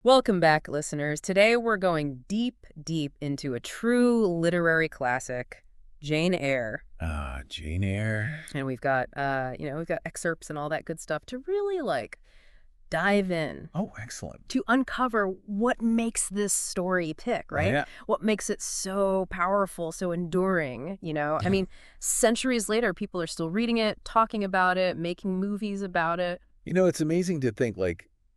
Welcome back, listeners. Today we're going deep, deep into a true literary classic, Jane Eyre. Jane Eyre. And we've got excerpts and all that good stuff to really, dive in. Oh, excellent. To uncover what makes this story tick, right? Yeah. What makes it so powerful, so enduring, I mean, centuries later, people are still reading it, talking about it, making movies about it. It's amazing to think,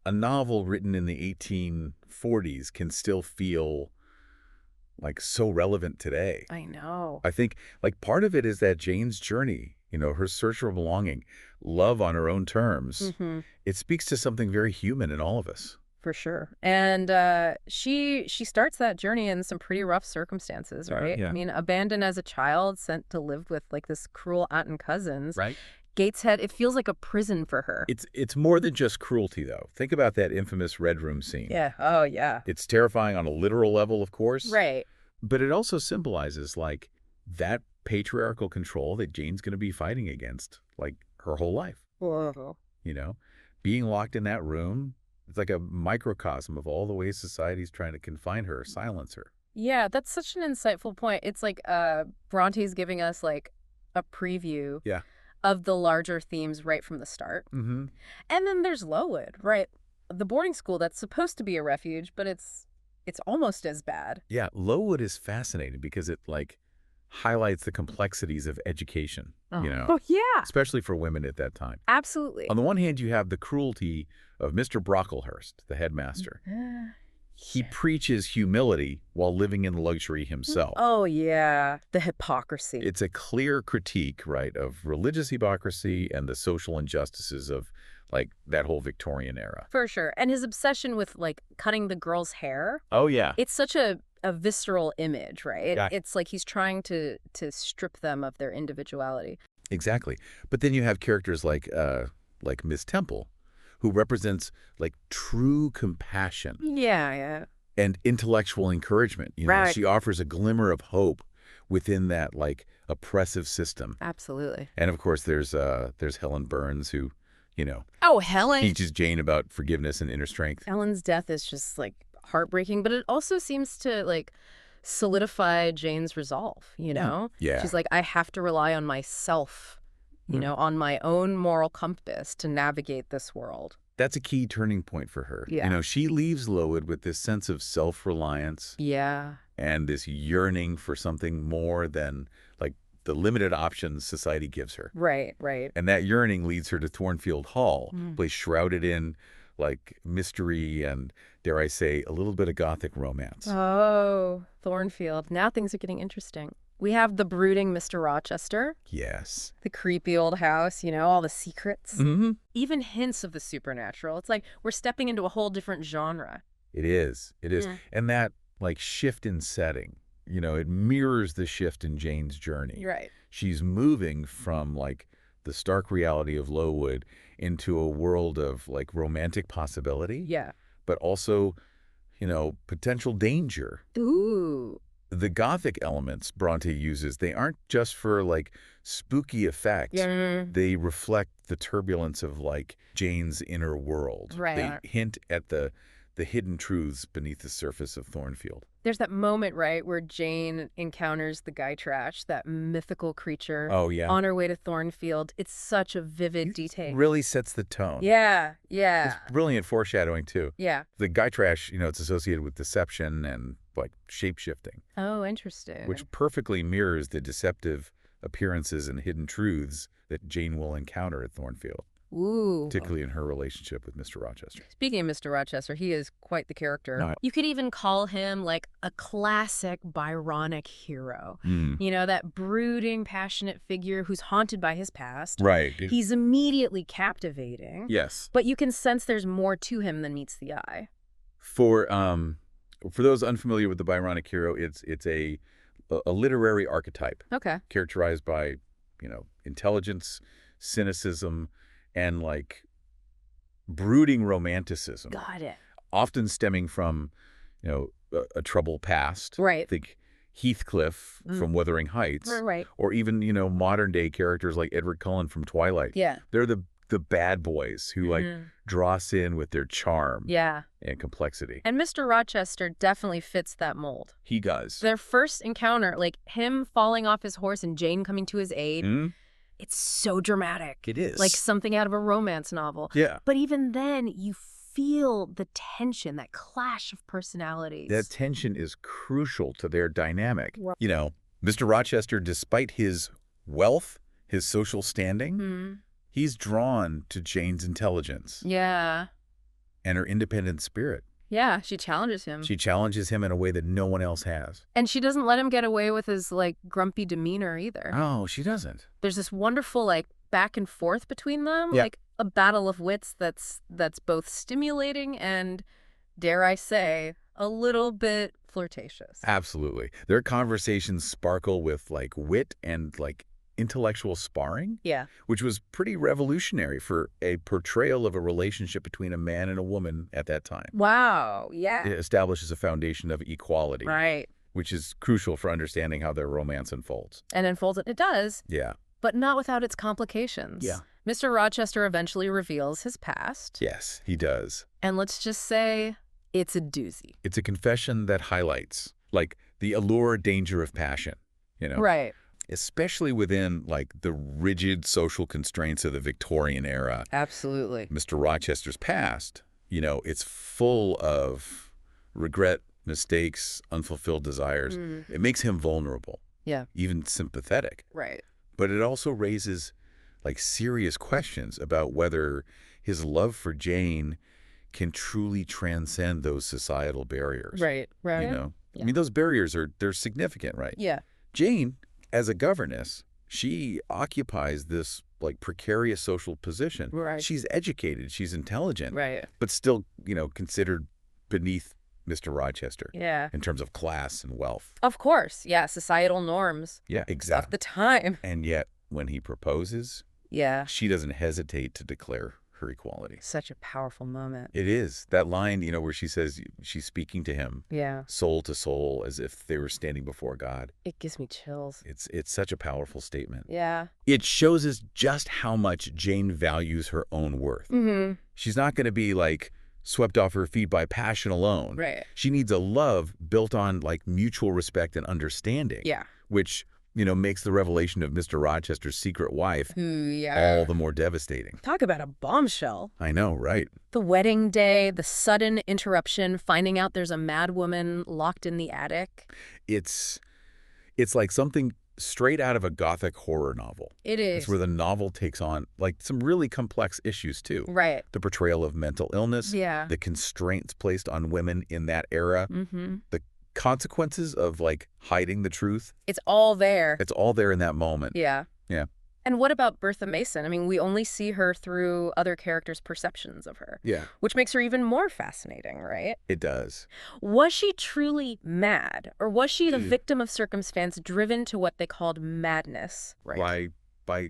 a novel written in the 1840s can still feel, so relevant today. I know. I think, part of it is that Jane's journey, her search for belonging, love on her own terms. Mm-hmm. It speaks to something very human in all of us. For sure. And she starts that journey in some pretty rough circumstances, right? Yeah. I mean, abandoned as a child, sent to live with this cruel aunt and cousins. Right. Gateshead, it feels like a prison for her. It's more than just cruelty, though. Think about that infamous Red Room scene. Yeah. Oh, yeah. It's terrifying on a literal level, of course. Right. But it also symbolizes, that patriarchal control that Jane's going to be fighting against, her whole life. Whoa. Being locked in that room, it's like a microcosm of all the ways society's trying to confine her, silence her. Yeah, that's such an insightful point. It's like Bronte's giving us, a preview of the larger themes right from the start. Mm-hmm. And then there's Lowood, right? The boarding school that's supposed to be a refuge, but it's almost as bad. Yeah, Lowood is fascinating because it, highlights the complexities of education, Oh, yeah. especially for women at that time. Absolutely. On the one hand, you have the cruelty of Mr. Brocklehurst, the headmaster. He preaches humility while living in luxury himself. Oh, yeah. The hypocrisy. It's a clear critique, right, of religious hypocrisy and the social injustices of, that whole Victorian era. For sure. And his obsession with, cutting the girl's hair. Oh, yeah. It's such a visceral image, right? Yeah. It's like he's trying to strip them of their individuality. Exactly. But then you have characters like Miss Temple, who represents, true compassion. Yeah. And intellectual encouragement. Right. She offers a glimmer of hope within that, oppressive system. Absolutely. And, of course, there's Helen Burns, who, Oh, Helen. teaches Jane about forgiveness and inner strength. Helen's death is just, heartbreaking, but it also seems to, solidify Jane's resolve, Yeah. She's like, I have to rely on myself, on my own moral compass to navigate this world. That's a key turning point for her. Yeah. She leaves Lowood with this sense of self-reliance. Yeah. And this yearning for something more than, the limited options society gives her. Right. And that yearning leads her to Thornfield Hall, a place shrouded in, mystery and, dare I say, a little bit of Gothic romance. Oh, Thornfield. Now things are getting interesting. We have the brooding Mr. Rochester. Yes. The creepy old house, all the secrets. Mm-hmm. Even hints of the supernatural. It's like we're stepping into a whole different genre. It is. Yeah. And that, shift in setting, it mirrors the shift in Jane's journey. Right. She's moving from, the stark reality of Lowood into a world of, romantic possibility. Yeah. But also, potential danger. Ooh. The Gothic elements Bronte uses, they aren't just for, spooky effect. Yeah. They reflect the turbulence of, Jane's inner world. Right. They hint at the hidden truths beneath the surface of Thornfield. There's that moment, right, where Jane encounters the guy trash, that mythical creature. Oh, yeah. On her way to Thornfield. It's such a vivid detail. Really sets the tone. Yeah. It's brilliant foreshadowing, too. Yeah. The guy trash, it's associated with deception and, shape-shifting. Oh, interesting. Which perfectly mirrors the deceptive appearances and hidden truths that Jane will encounter at Thornfield. Ooh. Particularly in her relationship with Mr. Rochester. Speaking of Mr. Rochester, he is quite the character. No. You could even call him a classic Byronic hero. That brooding, passionate figure who's haunted by his past. Right. He's immediately captivating. Yes. But you can sense there's more to him than meets the eye. For those unfamiliar with the Byronic hero, it's a literary archetype. Okay. Characterized by, intelligence, cynicism, and brooding romanticism. Got it. Often stemming from, a troubled past. Right. Think Heathcliff from Wuthering Heights. Right. Or even, modern day characters like Edward Cullen from Twilight. Yeah. They're the the bad boys who like draw us in with their charm and complexity. And Mr. Rochester definitely fits that mold. He does. Their first encounter, like him falling off his horse and Jane coming to his aid, it's so dramatic. It is. Like something out of a romance novel. Yeah. But even then, you feel the tension, that clash of personalities. That tension is crucial to their dynamic. You know, Mr. Rochester, despite his wealth, his social standing, he's drawn to Jane's intelligence. Yeah. And her independent spirit. Yeah, she challenges him. She challenges him in a way that no one else has. And she doesn't let him get away with his, like, grumpy demeanor either. Oh, she doesn't. There's this wonderful, like, back and forth between them. Yeah. Like a battle of wits that's both stimulating and, dare I say, a little bit flirtatious. Absolutely. Their conversations sparkle with, like, wit and, like, intellectual sparring. Yeah. Which was pretty revolutionary for a portrayal of a relationship between a man and a woman at that time. Wow. Yeah. It establishes a foundation of equality. Right. Which is crucial for understanding how their romance unfolds. And unfolds it does. Yeah. But not without its complications. Yeah. Mr. Rochester eventually reveals his past. Yes, he does. And let's just say it's a doozy. It's a confession that highlights, like, the allure danger of passion, you know? Right. Especially within, like, the rigid social constraints of the Victorian era. Absolutely. Mr. Rochester's past, you know, it's full of regret, mistakes, unfulfilled desires. It makes him vulnerable. Yeah. Even sympathetic. Right. But it also raises, like, serious questions about whether his love for Jane can truly transcend those societal barriers. Right. Right. You know? Yeah. I mean, those barriers they're significant, right? Yeah. Jane, as a governess, she occupies this, like, precarious social position. Right. She's educated, she's intelligent. Right. But still, you know, considered beneath Mr. Rochester. Yeah. In terms of class and wealth. Of course. Yeah. Societal norms. Yeah, exactly. Of the time. And yet, when he proposes, Yeah. she doesn't hesitate to declare her equality. Such a powerful moment. It is. That line, you know, where she says she's speaking to him, Yeah. soul to soul, as if they were standing before God. It gives me chills. It's such a powerful statement. Yeah. It shows us just how much Jane values her own worth. She's not going to be, like, swept off her feet by passion alone. Right. She needs a love built on, like, mutual respect and understanding. Yeah. Which, you know, makes the revelation of Mr. Rochester's secret wife Yeah. all the more devastating. Talk about a bombshell. I know, right? The wedding day, the sudden interruption, finding out there's a mad woman locked in the attic. It's like something straight out of a Gothic horror novel. It is. It's where the novel takes on, like, some really complex issues, too. Right. The portrayal of mental illness. Yeah. The constraints placed on women in that era. The consequences of, like, hiding the truth. It's all there. It's all there in that moment. Yeah. Yeah. And what about Bertha Mason? I mean, we only see her through other characters' perceptions of her. Yeah. Which makes her even more fascinating, right? It does. Was she truly mad? Or was she the victim of circumstance driven to what they called madness? Right. By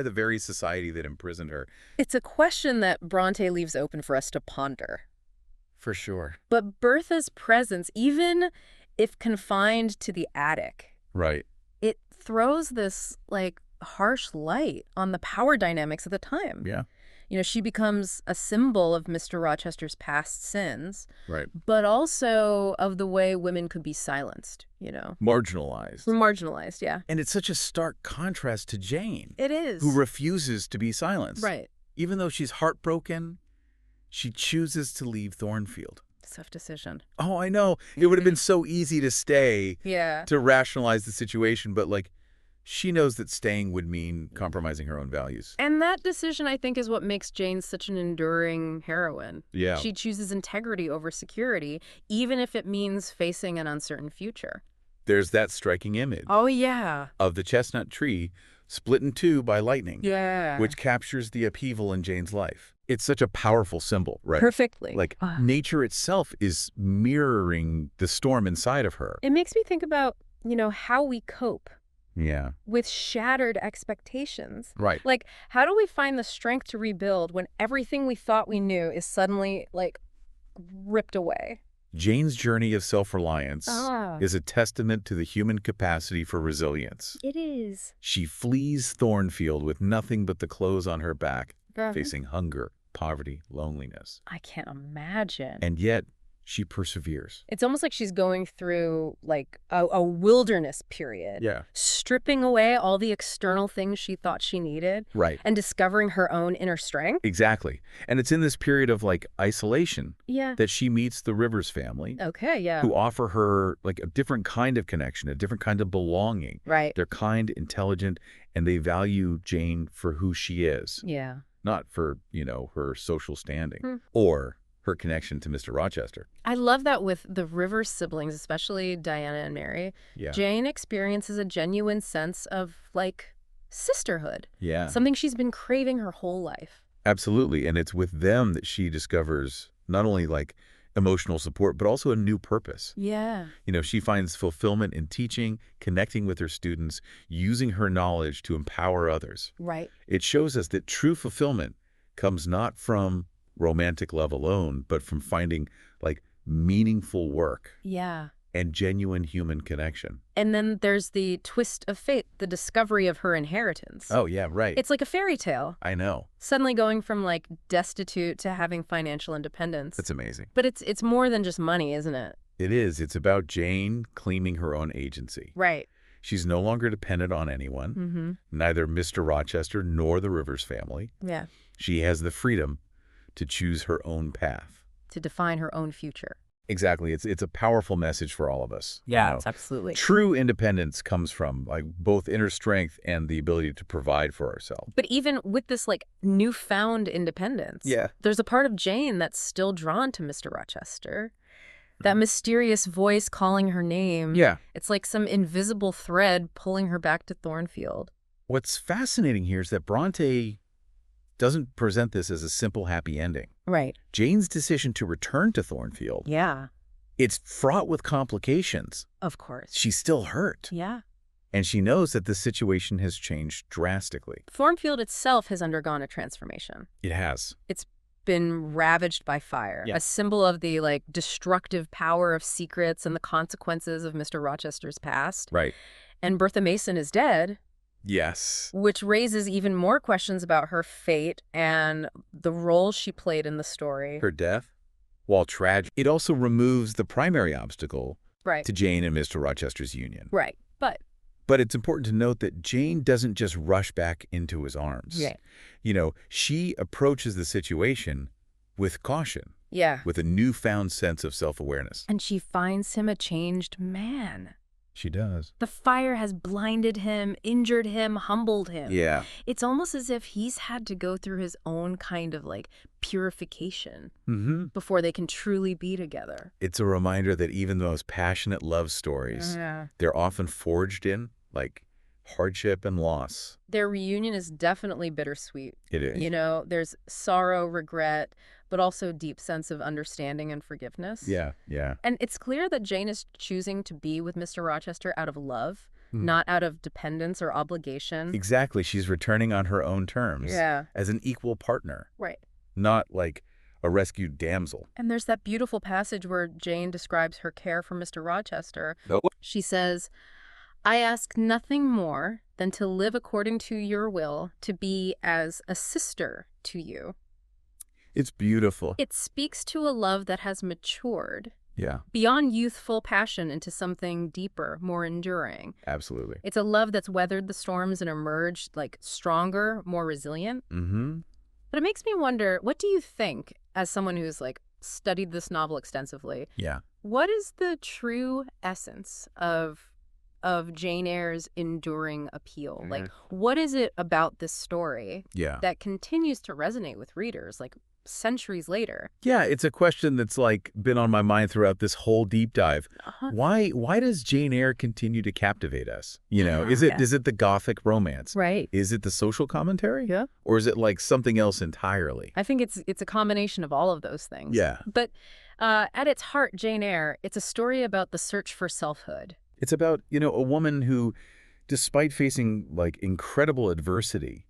the very society that imprisoned her. It's a question that Brontë leaves open for us to ponder. For sure. But Bertha's presence, even if confined to the attic, Right. it throws this, like, harsh light on the power dynamics of the time. Yeah. You know, she becomes a symbol of Mr. Rochester's past sins, Right. but also of the way women could be silenced, you know. Marginalized. Marginalized, yeah. And it's such a stark contrast to Jane. It is. Who refuses to be silenced. Right. Even though she's heartbroken, she chooses to leave Thornfield. Tough decision. Oh, I know. It would have been so easy to stay, Yeah. to rationalize the situation, but, like, she knows that staying would mean compromising her own values. And that decision, I think, is what makes Jane such an enduring heroine. Yeah. She chooses integrity over security, even if it means facing an uncertain future. There's that striking image Oh, yeah. of the chestnut tree split in two by lightning, Yeah. which captures the upheaval in Jane's life. It's such a powerful symbol, right? Perfectly. Like, nature itself is mirroring the storm inside of her. It makes me think about, you know, how we cope Yeah. with shattered expectations. Right. Like, how do we find the strength to rebuild when everything we thought we knew is suddenly, like, ripped away? Jane's journey of self-reliance is a testament to the human capacity for resilience. It is. She flees Thornfield with nothing but the clothes on her back, facing hunger, poverty, loneliness. I can't imagine. And yet, she perseveres. It's almost like she's going through like a wilderness period. Yeah. Stripping away all the external things she thought she needed. Right. And discovering her own inner strength. Exactly. And it's in this period of like isolation Yeah. that she meets the Rivers family. Okay, yeah. Who offer her like a different kind of connection, a different kind of belonging. Right. They're kind, intelligent, and they value Jane for who she is. Yeah. Not for, her social standing or her connection to Mr. Rochester. I love that with the Rivers siblings, especially Diana and Mary. Yeah. Jane experiences a genuine sense of, like, sisterhood. Yeah. Something she's been craving her whole life. Absolutely. And it's with them that she discovers not only, like, emotional support, but also a new purpose. Yeah. She finds fulfillment in teaching, connecting with her students, using her knowledge to empower others. Right. It shows us that true fulfillment comes not from romantic love alone, but from finding like meaningful work. Yeah. And genuine human connection. And then there's the twist of fate, the discovery of her inheritance. Oh, yeah, right. It's like a fairy tale. I know. Suddenly going from like destitute to having financial independence. That's amazing. But it's more than just money, isn't it? It is. It's about Jane claiming her own agency. Right. She's no longer dependent on anyone, neither Mr. Rochester nor the Rivers family. Yeah. She has the freedom to choose her own path. To define her own future. Exactly. It's a powerful message for all of us. Yeah, absolutely. True independence comes from like both inner strength and the ability to provide for ourselves. But even with this like newfound independence, there's a part of Jane that's still drawn to Mr. Rochester. That mysterious voice calling her name. Yeah. It's like some invisible thread pulling her back to Thornfield. What's fascinating here is that Brontë doesn't present this as a simple happy ending. Right. Jane's decision to return to Thornfield. Yeah. It's fraught with complications. Of course. She's still hurt. Yeah. And she knows that the situation has changed drastically. Thornfield itself has undergone a transformation. It has. It's been ravaged by fire, a symbol of the like destructive power of secrets and the consequences of Mr. Rochester's past. Right. And Bertha Mason is dead. Yes. Which raises even more questions about her fate and the role she played in the story. Her death, while tragic, it also removes the primary obstacle to Jane and Mr. Rochester's union. Right. But it's important to note that Jane doesn't just rush back into his arms. Yeah. She approaches the situation with caution. Yeah. With a newfound sense of self-awareness. And she finds him a changed man. She does. The fire has blinded him, injured him, humbled him. Yeah. It's almost as if he's had to go through his own kind of like purification before they can truly be together. It's a reminder that even the most passionate love stories, they're often forged in like hardship and loss. Their reunion is definitely bittersweet. It is. There's sorrow, regret, but also deep sense of understanding and forgiveness. Yeah. And it's clear that Jane is choosing to be with Mr. Rochester out of love, not out of dependence or obligation. Exactly. She's returning on her own terms. Yeah. As an equal partner. Right. Not like a rescued damsel. And there's that beautiful passage where Jane describes her care for Mr. Rochester. She says, "I ask nothing more than to live according to your will, to be as a sister to you." It's beautiful. It speaks to a love that has matured Yeah. beyond youthful passion into something deeper, more enduring. Absolutely. It's a love that's weathered the storms and emerged like stronger, more resilient. But it makes me wonder, what do you think, as someone who's like studied this novel extensively? Yeah. What is the true essence of Jane Eyre's enduring appeal? Like, what is it about this story that continues to resonate with readers, like centuries later? Yeah, it's a question that's like been on my mind throughout this whole deep dive. Why does Jane Eyre continue to captivate us? Is it the Gothic romance? Right. Is it the social commentary? Yeah. Or is it like something else entirely? I think it's a combination of all of those things. Yeah. But at its heart, Jane Eyre, it's a story about the search for selfhood. It's about, a woman who, despite facing like incredible adversity,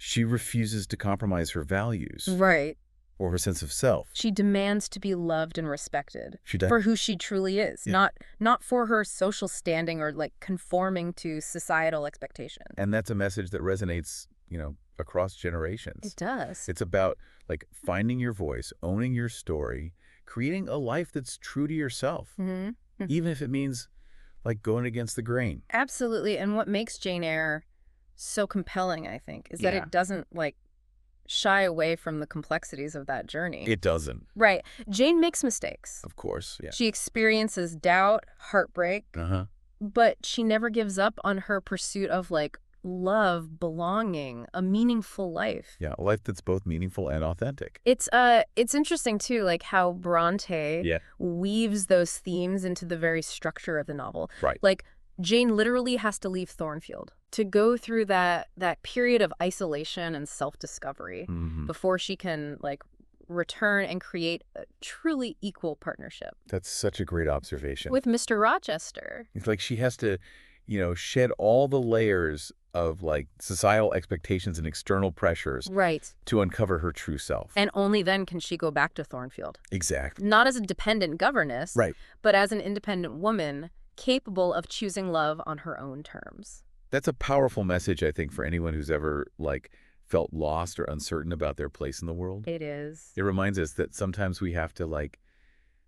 she refuses to compromise her values. Right. or her sense of self. She demands to be loved and respected She does. for who she truly is, Yeah. not for her social standing or like conforming to societal expectations. And that's a message that resonates, across generations. It does. It's about like finding your voice, owning your story, creating a life that's true to yourself, even if it means like going against the grain. Absolutely. And what makes Jane Eyre so compelling, I think, is that it doesn't like shy away from the complexities of that journey. It doesn't. Right. Jane makes mistakes. Of course, yeah. She experiences doubt, heartbreak, but she never gives up on her pursuit of like love, belonging, a meaningful life. Yeah, a life that's both meaningful and authentic. It's interesting too, like how Brontë weaves those themes into the very structure of the novel. Right. Like Jane literally has to leave Thornfield to go through that period of isolation and self-discovery before she can like return and create a truly equal partnership. That's such a great observation. With Mr. Rochester. It's like she has to, shed all the layers of like societal expectations and external pressures to uncover her true self. And only then can she go back to Thornfield. Exactly. Not as a dependent governess, but as an independent woman capable of choosing love on her own terms. That's a powerful message, I think, for anyone who's ever like felt lost or uncertain about their place in the world. It is. It reminds us that sometimes we have to like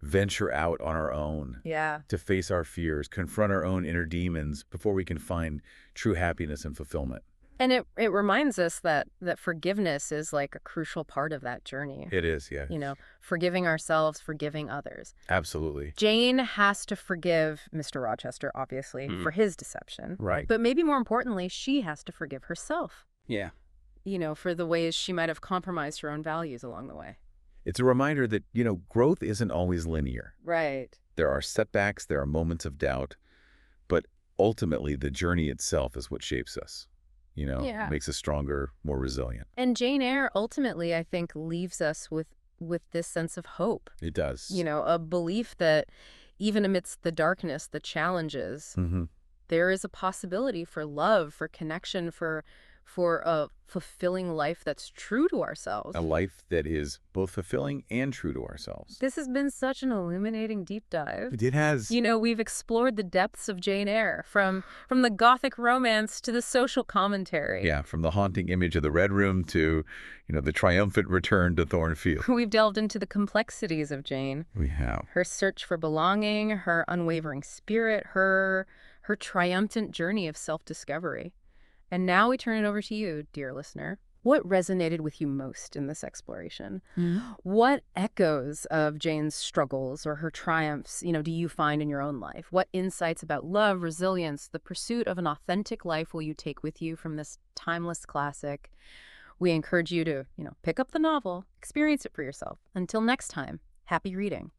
venture out on our own to face our fears, confront our own inner demons before we can find true happiness and fulfillment. And it reminds us that forgiveness is like a crucial part of that journey. It is, yeah. Forgiving ourselves, forgiving others. Absolutely. Jane has to forgive Mr. Rochester, obviously, for his deception. Right. But maybe more importantly, she has to forgive herself. Yeah. For the ways she might have compromised her own values along the way. It's a reminder that, growth isn't always linear. Right. There are setbacks, there are moments of doubt, but ultimately the journey itself is what shapes us. Makes us stronger, more resilient. And Jane Eyre ultimately, I think, leaves us with this sense of hope. It does. A belief that even amidst the darkness, the challenges, there is a possibility for love, for connection, for a fulfilling life that's true to ourselves. A life that is both fulfilling and true to ourselves. This has been such an illuminating deep dive. It has. We've explored the depths of Jane Eyre, from the Gothic romance to the social commentary. Yeah, from the haunting image of the Red Room to, the triumphant return to Thornfield. We've delved into the complexities of Jane. We have. Her search for belonging, her unwavering spirit, her triumphant journey of self-discovery. And now we turn it over to you, dear listener. What resonated with you most in this exploration? What echoes of Jane's struggles or her triumphs, do you find in your own life? What insights about love, resilience, the pursuit of an authentic life will you take with you from this timeless classic? We encourage you to, pick up the novel, experience it for yourself. Until next time, happy reading.